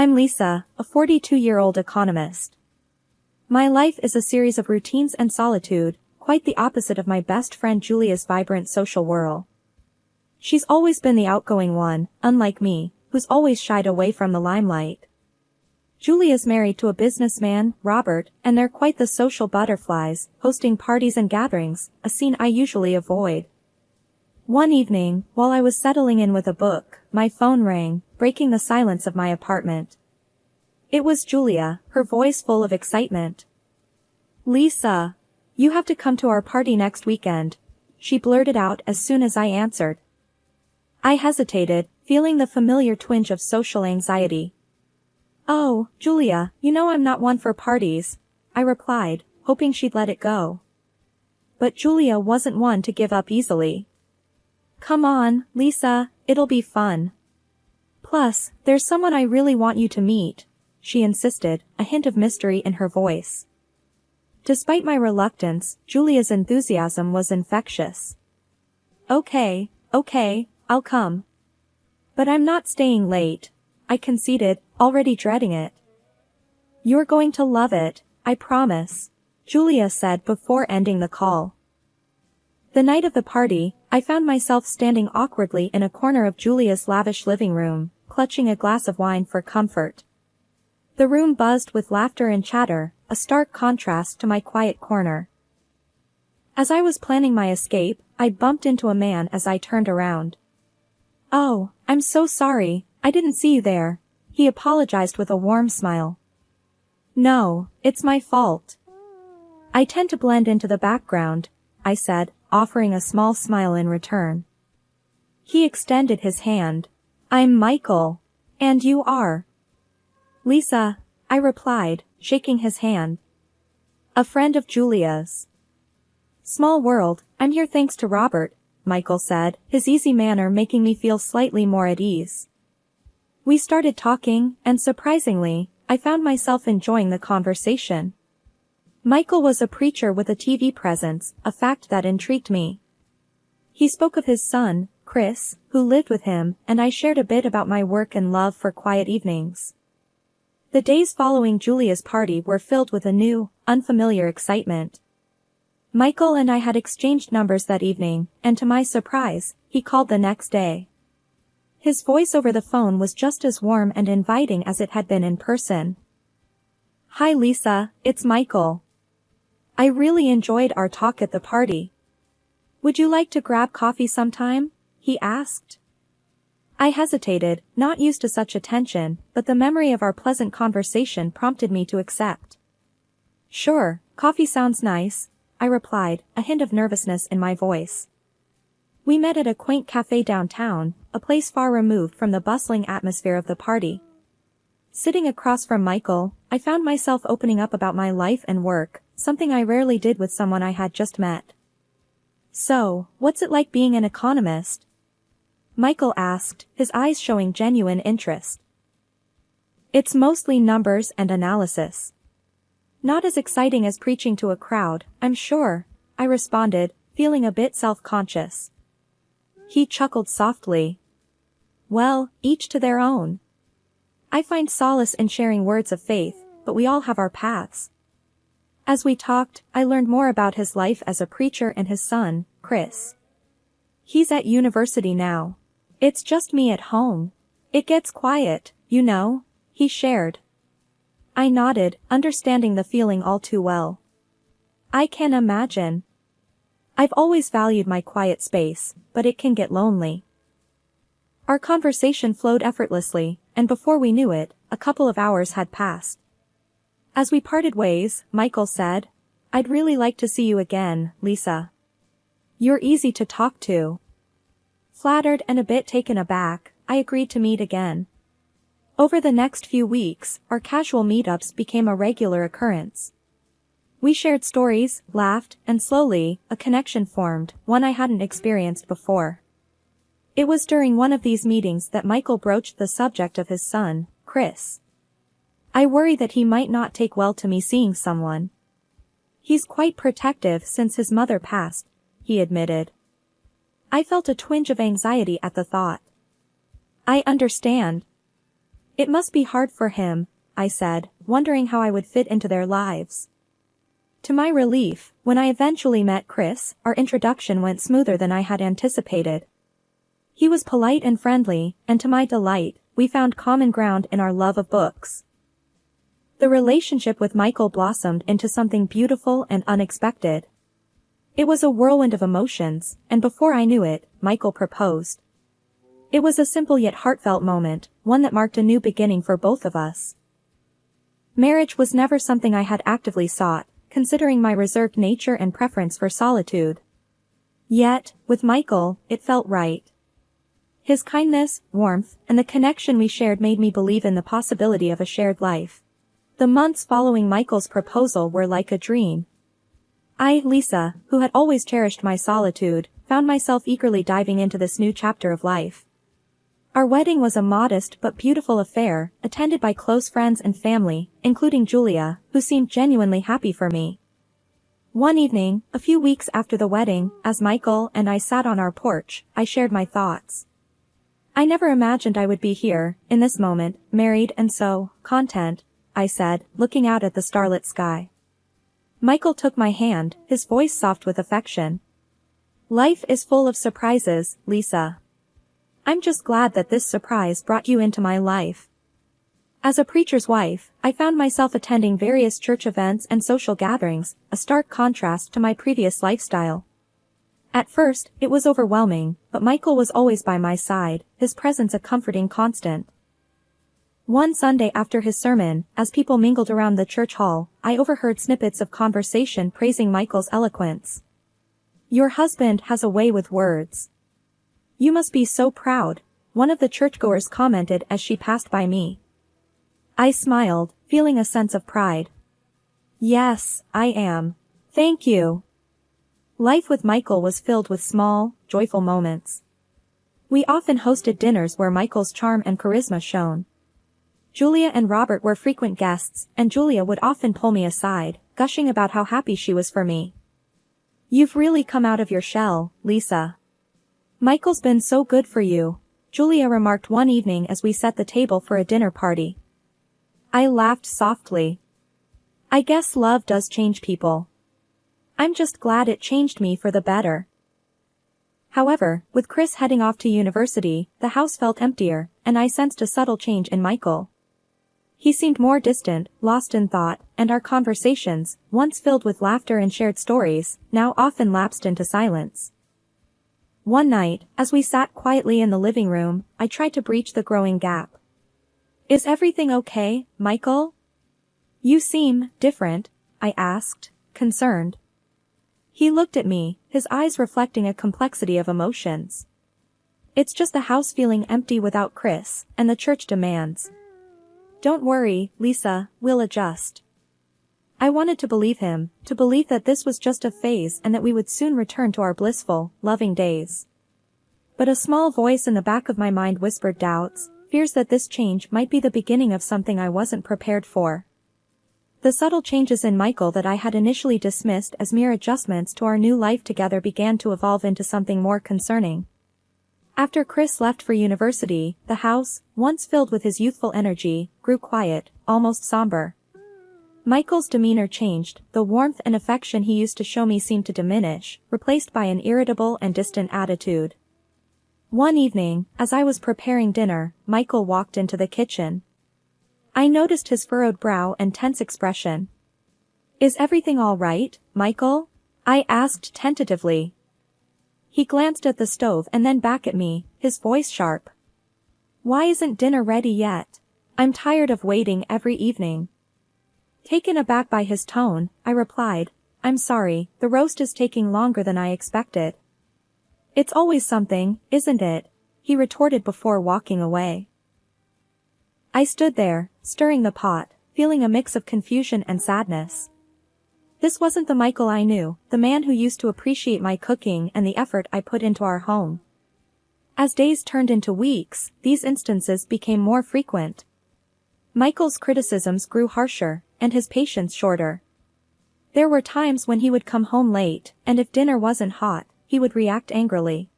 I'm Lisa, a 42-year-old economist. My life is a series of routines and solitude, quite the opposite of my best friend Julia's vibrant social whirl. She's always been the outgoing one, unlike me, who's always shied away from the limelight. Julia's married to a businessman, Robert, and they're quite the social butterflies, hosting parties and gatherings, a scene I usually avoid. One evening, while I was settling in with a book, my phone rang, breaking the silence of my apartment. It was Julia, her voice full of excitement. "Lisa, you have to come to our party next weekend," she blurted out as soon as I answered. I hesitated, feeling the familiar twinge of social anxiety. "Oh, Julia, you know I'm not one for parties," I replied, hoping she'd let it go. But Julia wasn't one to give up easily. "Come on, Lisa, it'll be fun. Plus, there's someone I really want you to meet," she insisted, a hint of mystery in her voice. Despite my reluctance, Julia's enthusiasm was infectious. Okay, I'll come. But I'm not staying late," I conceded, already dreading it. "You're going to love it, I promise," Julia said before ending the call. The night of the party, I found myself standing awkwardly in a corner of Julia's lavish living room, clutching a glass of wine for comfort. The room buzzed with laughter and chatter, a stark contrast to my quiet corner. As I was planning my escape, I bumped into a man as I turned around. "Oh, I'm so sorry, I didn't see you there," he apologized with a warm smile. "No, it's my fault. I tend to blend into the background," I said, offering a small smile in return. He extended his hand. "I'm Michael. And you are?" "Lisa," I replied, shaking his hand. "A friend of Julia's." "Small world, I'm here thanks to Robert," Michael said, his easy manner making me feel slightly more at ease. We started talking, and surprisingly, I found myself enjoying the conversation. Michael was a preacher with a TV presence, a fact that intrigued me. He spoke of his son, Chris, who lived with him, and I shared a bit about my work and love for quiet evenings. The days following Julia's party were filled with a new, unfamiliar excitement. Michael and I had exchanged numbers that evening, and to my surprise, he called the next day. His voice over the phone was just as warm and inviting as it had been in person. "Hi Lisa, it's Michael. I really enjoyed our talk at the party. Would you like to grab coffee sometime?" he asked. I hesitated, not used to such attention, but the memory of our pleasant conversation prompted me to accept. "Sure, coffee sounds nice," I replied, a hint of nervousness in my voice. We met at a quaint cafe downtown, a place far removed from the bustling atmosphere of the party. Sitting across from Michael, I found myself opening up about my life and work, something I rarely did with someone I had just met. "So, what's it like being an economist?" Michael asked, his eyes showing genuine interest. "It's mostly numbers and analysis. Not as exciting as preaching to a crowd, I'm sure," I responded, feeling a bit self-conscious. He chuckled softly. "Well, each to their own. I find solace in sharing words of faith, but we all have our paths." As we talked, I learned more about his life as a preacher and his son, Chris. "He's at university now. It's just me at home. It gets quiet, you know," he shared. I nodded, understanding the feeling all too well. "I can imagine. I've always valued my quiet space, but it can get lonely." Our conversation flowed effortlessly, and before we knew it, a couple of hours had passed. As we parted ways, Michael said, "I'd really like to see you again, Lisa. You're easy to talk to." Flattered and a bit taken aback, I agreed to meet again. Over the next few weeks, our casual meetups became a regular occurrence. We shared stories, laughed, and slowly, a connection formed, one I hadn't experienced before. It was during one of these meetings that Michael broached the subject of his son, Chris. "I worry that he might not take well to me seeing someone. He's quite protective since his mother passed," he admitted. I felt a twinge of anxiety at the thought. "I understand. It must be hard for him, I said, wondering how I would fit into their lives. To my relief, when I eventually met Chris, our introduction went smoother than I had anticipated. He was polite and friendly, and to my delight, we found common ground in our love of books. The relationship with Michael blossomed into something beautiful and unexpected. It was a whirlwind of emotions, and before I knew it, Michael proposed. It was a simple yet heartfelt moment, one that marked a new beginning for both of us. Marriage was never something I had actively sought, considering my reserved nature and preference for solitude. Yet, with Michael, it felt right. His kindness, warmth, and the connection we shared made me believe in the possibility of a shared life. The months following Michael's proposal were like a dream. I, Lisa, who had always cherished my solitude, found myself eagerly diving into this new chapter of life. Our wedding was a modest but beautiful affair, attended by close friends and family, including Julia, who seemed genuinely happy for me. One evening, a few weeks after the wedding, as Michael and I sat on our porch, I shared my thoughts. I never imagined I would be here, in this moment, married and so, content, I said, looking out at the starlit sky. Michael took my hand, his voice soft with affection. Life is full of surprises, Lisa. I'm just glad that this surprise brought you into my life. As a preacher's wife, I found myself attending various church events and social gatherings, a stark contrast to my previous lifestyle. At first, it was overwhelming, but Michael was always by my side, his presence a comforting constant. One Sunday after his sermon, as people mingled around the church hall, I overheard snippets of conversation praising Michael's eloquence. Your husband has a way with words. You must be so proud, one of the churchgoers commented as she passed by me. I smiled, feeling a sense of pride. Yes, I am. Thank you. Life with Michael was filled with small, joyful moments. We often hosted dinners where Michael's charm and charisma shone. Julia and Robert were frequent guests, and Julia would often pull me aside, gushing about how happy she was for me. You've really come out of your shell, Lisa. Michael's been so good for you, Julia remarked one evening as we set the table for a dinner party. I laughed softly. I guess love does change people. I'm just glad it changed me for the better. However, with Chris heading off to university, the house felt emptier, and I sensed a subtle change in Michael. He seemed more distant, lost in thought, and our conversations, once filled with laughter and shared stories, now often lapsed into silence. One night, as we sat quietly in the living room, I tried to breach the growing gap. Is everything okay, Michael? You seem different, I asked, concerned. He looked at me, his eyes reflecting a complexity of emotions. It's just the house feeling empty without Chris, and the church demands. Don't worry, Lisa, we'll adjust. I wanted to believe him, to believe that this was just a phase and that we would soon return to our blissful, loving days. But a small voice in the back of my mind whispered doubts, fears that this change might be the beginning of something I wasn't prepared for. The subtle changes in Michael that I had initially dismissed as mere adjustments to our new life together began to evolve into something more concerning. After Chris left for university, the house, once filled with his youthful energy, grew quiet, almost somber. Michael's demeanor changed, the warmth and affection he used to show me seemed to diminish, replaced by an irritable and distant attitude. One evening, as I was preparing dinner, Michael walked into the kitchen. I noticed his furrowed brow and tense expression. Is everything all right, Michael? I asked tentatively. He glanced at the stove and then back at me, his voice sharp. Why isn't dinner ready yet? I'm tired of waiting every evening. Taken aback by his tone, I replied, I'm sorry, the roast is taking longer than I expected. It's always something, isn't it? He retorted before walking away. I stood there, stirring the pot, feeling a mix of confusion and sadness. This wasn't the Michael I knew, the man who used to appreciate my cooking and the effort I put into our home. As days turned into weeks, these instances became more frequent. Michael's criticisms grew harsher, and his patience shorter. There were times when he would come home late, and if dinner wasn't hot, he would react angrily.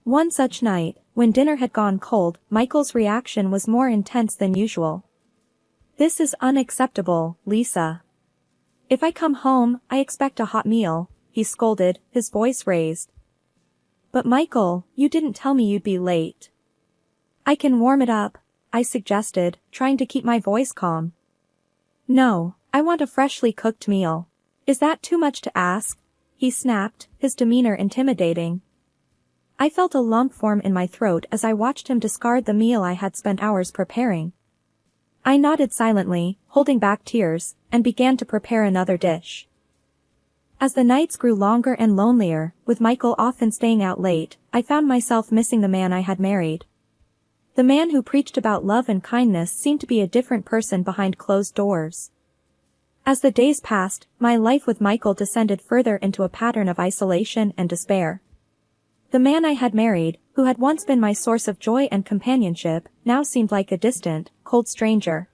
One such night, When dinner had gone cold, Michael's reaction was more intense than usual. "This is unacceptable, Lisa. If I come home, I expect a hot meal," he scolded, his voice raised. "But Michael, you didn't tell me you'd be late." "I can warm it up," I suggested, trying to keep my voice calm. "No, I want a freshly cooked meal." "Is that too much to ask?" he snapped, his demeanor intimidating. I felt a lump form in my throat as I watched him discard the meal I had spent hours preparing. I nodded silently, holding back tears, and began to prepare another dish. As the nights grew longer and lonelier, with Michael often staying out late, I found myself missing the man I had married. The man who preached about love and kindness seemed to be a different person behind closed doors. As the days passed, my life with Michael descended further into a pattern of isolation and despair. The man I had married, who had once been my source of joy and companionship, now seemed like a distant, cold stranger.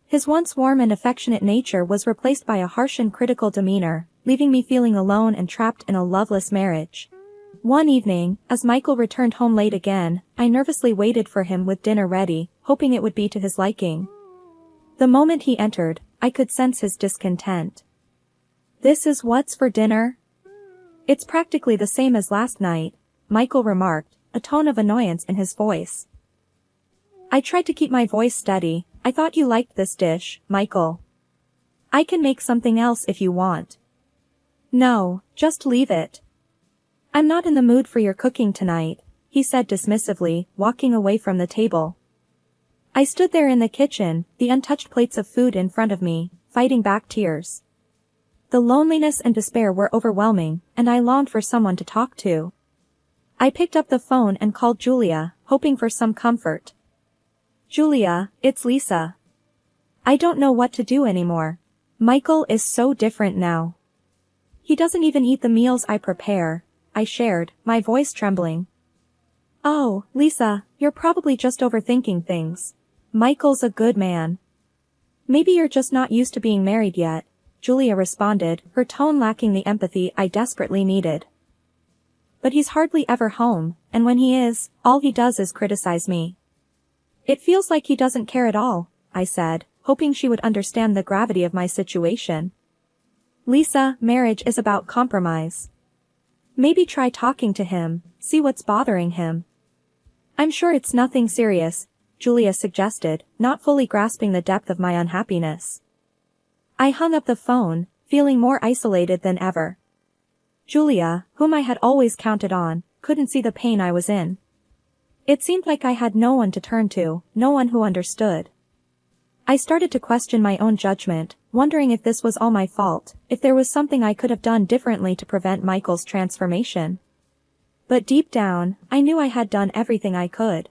His once warm and affectionate nature was replaced by a harsh and critical demeanor, leaving me feeling alone and trapped in a loveless marriage. One evening, as Michael returned home late again, I nervously waited for him with dinner ready, hoping it would be to his liking. The moment he entered, I could sense his discontent. "This is what's for dinner?" "It's practically the same as last night," Michael remarked, a tone of annoyance in his voice. I tried to keep my voice steady. "I thought you liked this dish, Michael. I can make something else if you want." "No, just leave it. I'm not in the mood for your cooking tonight," he said dismissively, walking away from the table. I stood there in the kitchen, the untouched plates of food in front of me, fighting back tears. The loneliness and despair were overwhelming, and I longed for someone to talk to. I picked up the phone and called Julia, hoping for some comfort. "Julia, it's Lisa. I don't know what to do anymore. Michael is so different now. He doesn't even eat the meals I prepare," I shared, my voice trembling. "Oh, Lisa, you're probably just overthinking things. Michael's a good man. Maybe you're just not used to being married yet," Julia responded, her tone lacking the empathy I desperately needed. "But he's hardly ever home, and when he is, all he does is criticize me." "It feels like he doesn't care at all," I said, hoping she would understand the gravity of my situation. "Lisa, marriage is about compromise. Maybe try talking to him, see what's bothering him." "I'm sure it's nothing serious," Julia suggested, not fully grasping the depth of my unhappiness. I hung up the phone, feeling more isolated than ever. Julia, whom I had always counted on, couldn't see the pain I was in. It seemed like I had no one to turn to, no one who understood. I started to question my own judgment, wondering if this was all my fault, if there was something I could have done differently to prevent Michael's transformation. But deep down, I knew I had done everything I could.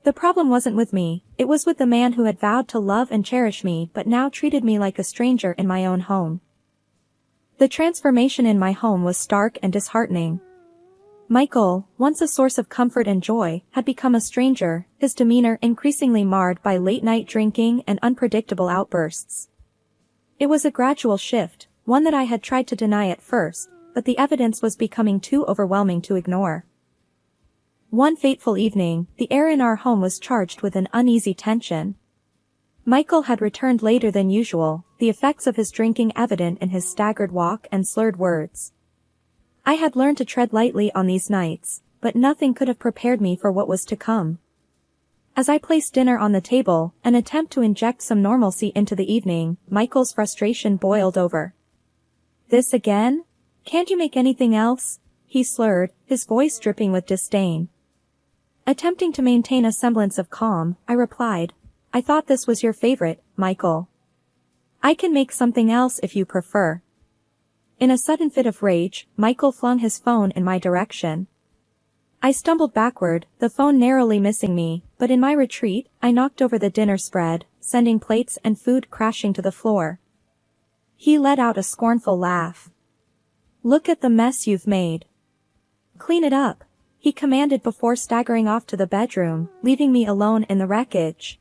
The problem wasn't with me, it was with the man who had vowed to love and cherish me but now treated me like a stranger in my own home. The transformation in my home was stark and disheartening. Michael, once a source of comfort and joy, had become a stranger, his demeanor increasingly marred by late-night drinking and unpredictable outbursts. It was a gradual shift, one that I had tried to deny at first, but the evidence was becoming too overwhelming to ignore. One fateful evening, the air in our home was charged with an uneasy tension. Michael had returned later than usual, the effects of his drinking evident in his staggered walk and slurred words. I had learned to tread lightly on these nights, but nothing could have prepared me for what was to come. As I placed dinner on the table, an attempt to inject some normalcy into the evening, Michael's frustration boiled over. "This again? Can't you make anything else?" he slurred, his voice dripping with disdain. Attempting to maintain a semblance of calm, I replied, "I thought this was your favorite, Michael. I can make something else if you prefer." In a sudden fit of rage, Michael flung his phone in my direction. I stumbled backward, the phone narrowly missing me, but in my retreat, I knocked over the dinner spread, sending plates and food crashing to the floor. He let out a scornful laugh. "Look at the mess you've made. Clean it up," he commanded before staggering off to the bedroom, leaving me alone in the wreckage.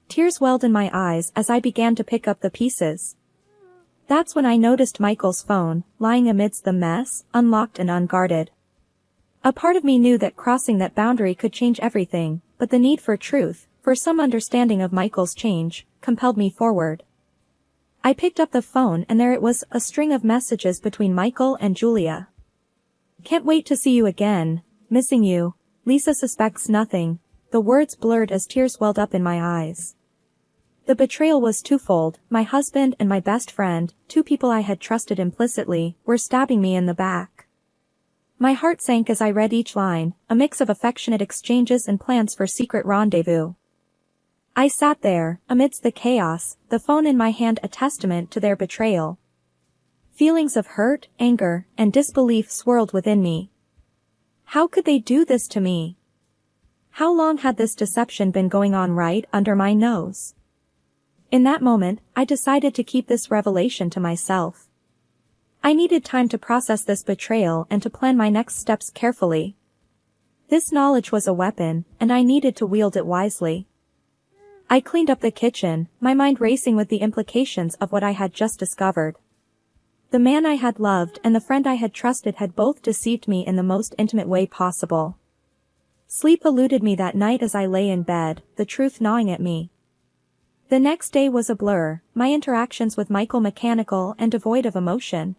Tears welled in my eyes as I began to pick up the pieces. That's when I noticed Michael's phone, lying amidst the mess, unlocked and unguarded. A part of me knew that crossing that boundary could change everything, but the need for truth, for some understanding of Michael's change, compelled me forward. I picked up the phone and there it was, a string of messages between Michael and Julia. "Can't wait to see you again, missing you, Lisa suspects nothing," the words blurred as tears welled up in my eyes. The betrayal was twofold. My husband and my best friend, two people I had trusted implicitly, were stabbing me in the back. My heart sank as I read each line, a mix of affectionate exchanges and plans for secret rendezvous. I sat there, amidst the chaos, the phone in my hand a testament to their betrayal. Feelings of hurt, anger, and disbelief swirled within me. How could they do this to me? How long had this deception been going on right under my nose? In that moment, I decided to keep this revelation to myself. I needed time to process this betrayal and to plan my next steps carefully. This knowledge was a weapon, and I needed to wield it wisely. I cleaned up the kitchen, my mind racing with the implications of what I had just discovered. The man I had loved and the friend I had trusted had both deceived me in the most intimate way possible. Sleep eluded me that night as I lay in bed, the truth gnawing at me. The next day was a blur, my interactions with Michael mechanical and devoid of emotion.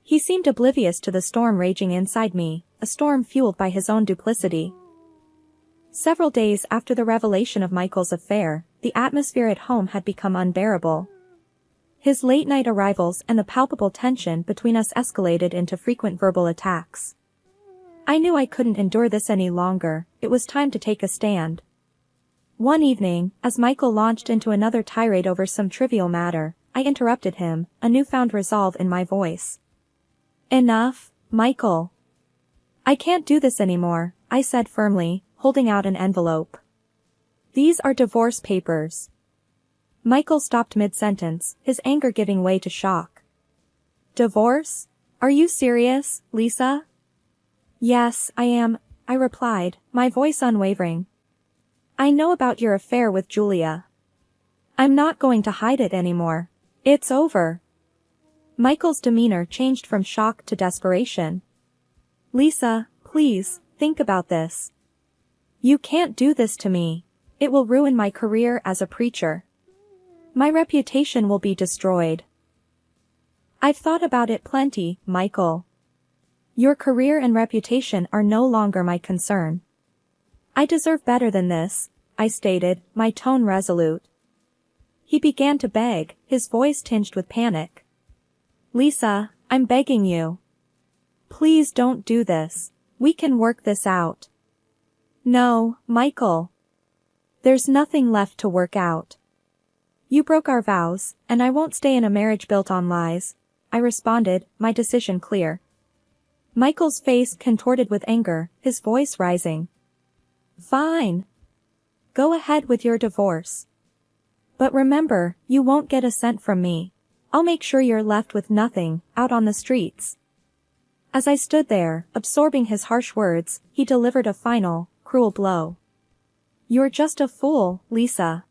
He seemed oblivious to the storm raging inside me, a storm fueled by his own duplicity. Several days after the revelation of Michael's affair, the atmosphere at home had become unbearable. His late-night arrivals and the palpable tension between us escalated into frequent verbal attacks. I knew I couldn't endure this any longer, it was time to take a stand. One evening, as Michael launched into another tirade over some trivial matter, I interrupted him, a newfound resolve in my voice. "Enough, Michael. I can't do this anymore," I said firmly, holding out an envelope. "These are divorce papers." Michael stopped mid-sentence, his anger giving way to shock. "Divorce? Are you serious, Lisa?" "Yes, I am," I replied, my voice unwavering. "I know about your affair with Julia. I'm not going to hide it anymore. It's over." Michael's demeanor changed from shock to desperation. "Lisa, please, think about this. You can't do this to me. It will ruin my career as a preacher. My reputation will be destroyed." "I've thought about it plenty, Michael. Your career and reputation are no longer my concern. I deserve better than this," I stated, my tone resolute. He began to beg, his voice tinged with panic. "Lisa, I'm begging you. Please don't do this. We can work this out." "No, Michael. There's nothing left to work out. You broke our vows, and I won't stay in a marriage built on lies," I responded, my decision clear. Michael's face contorted with anger, his voice rising. "Fine. Go ahead with your divorce. But remember, you won't get a cent from me. I'll make sure you're left with nothing, out on the streets." As I stood there, absorbing his harsh words, he delivered a final, cruel blow. "You're just a fool, Lisa.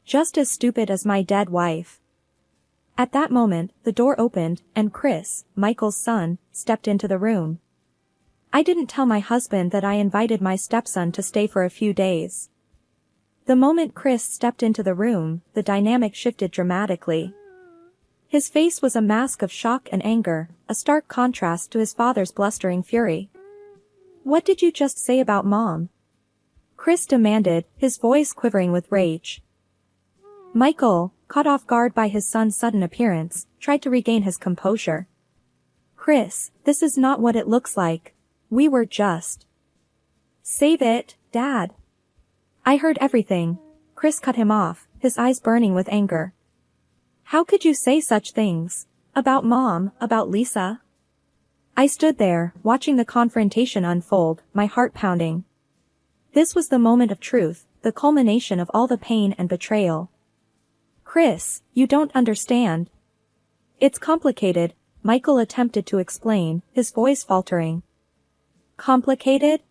Just as stupid as my dead wife." At that moment, the door opened, and Chris, Michael's son, stepped into the room. I didn't tell my husband that I invited my stepson to stay for a few days. The moment Chris stepped into the room, the dynamic shifted dramatically. His face was a mask of shock and anger, a stark contrast to his father's blustering fury. "What did you just say about Mom?" Chris demanded, his voice quivering with rage. Michael, caught off guard by his son's sudden appearance, tried to regain his composure. "Chris, this is not what it looks like. We were just..." "Save it, Dad." "I heard everything." Chris cut him off, his eyes burning with anger. "How could you say such things? About Mom, about Lisa?" I stood there, watching the confrontation unfold, my heart pounding. This was the moment of truth, the culmination of all the pain and betrayal. "Chris, you don't understand. It's complicated," Michael attempted to explain, his voice faltering. "Complicated?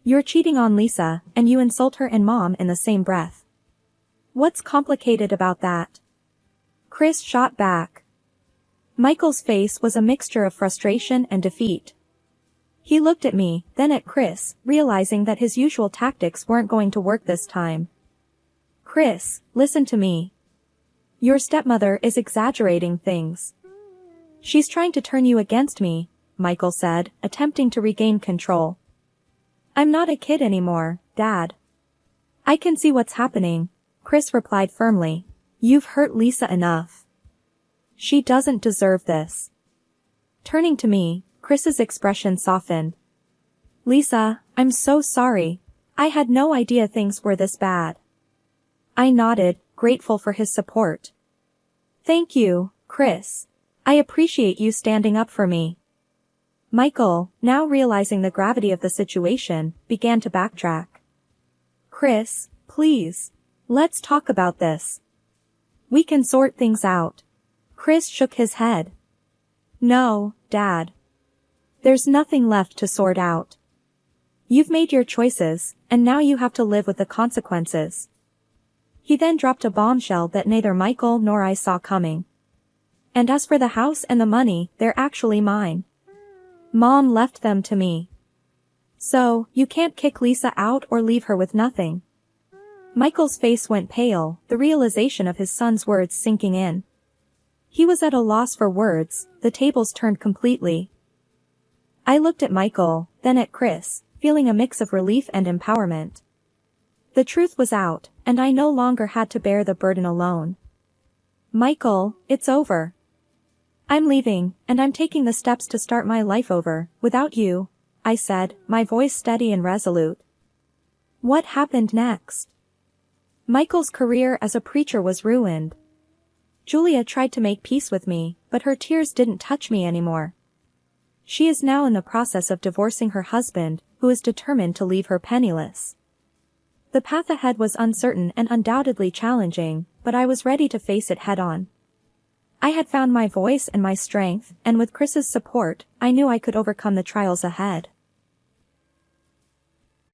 You're cheating on Lisa, and you insult her and Mom in the same breath. What's complicated about that?" Chris shot back. Michael's face was a mixture of frustration and defeat. He looked at me, then at Chris, realizing that his usual tactics weren't going to work this time. Chris, listen to me. Your stepmother is exaggerating things. She's trying to turn you against me, Michael said, attempting to regain control. I'm not a kid anymore, Dad. I can see what's happening, Chris replied firmly. You've hurt Lisa enough. She doesn't deserve this. Turning to me, Chris's expression softened. Lisa, I'm so sorry. I had no idea things were this bad. I nodded, grateful for his support. Thank you, Chris. I appreciate you standing up for me. Michael, now realizing the gravity of the situation, began to backtrack. Chris, please. Let's talk about this. We can sort things out. Chris shook his head. No, Dad. There's nothing left to sort out. You've made your choices, and now you have to live with the consequences. He then dropped a bombshell that neither Michael nor I saw coming. And as for the house and the money, they're actually mine. Mom left them to me. So, you can't kick Lisa out or leave her with nothing. Michael's face went pale, the realization of his son's words sinking in. He was at a loss for words, the tables turned completely. I looked at Michael, then at Chris, feeling a mix of relief and empowerment. The truth was out, and I no longer had to bear the burden alone. Michael, it's over. I'm leaving, and I'm taking the steps to start my life over, without you, I said, my voice steady and resolute. What happened next? Michael's career as a preacher was ruined. Julia tried to make peace with me, but her tears didn't touch me anymore. She is now in the process of divorcing her husband, who is determined to leave her penniless. The path ahead was uncertain and undoubtedly challenging, but I was ready to face it head-on. I had found my voice and my strength, and with Chris's support, I knew I could overcome the trials ahead.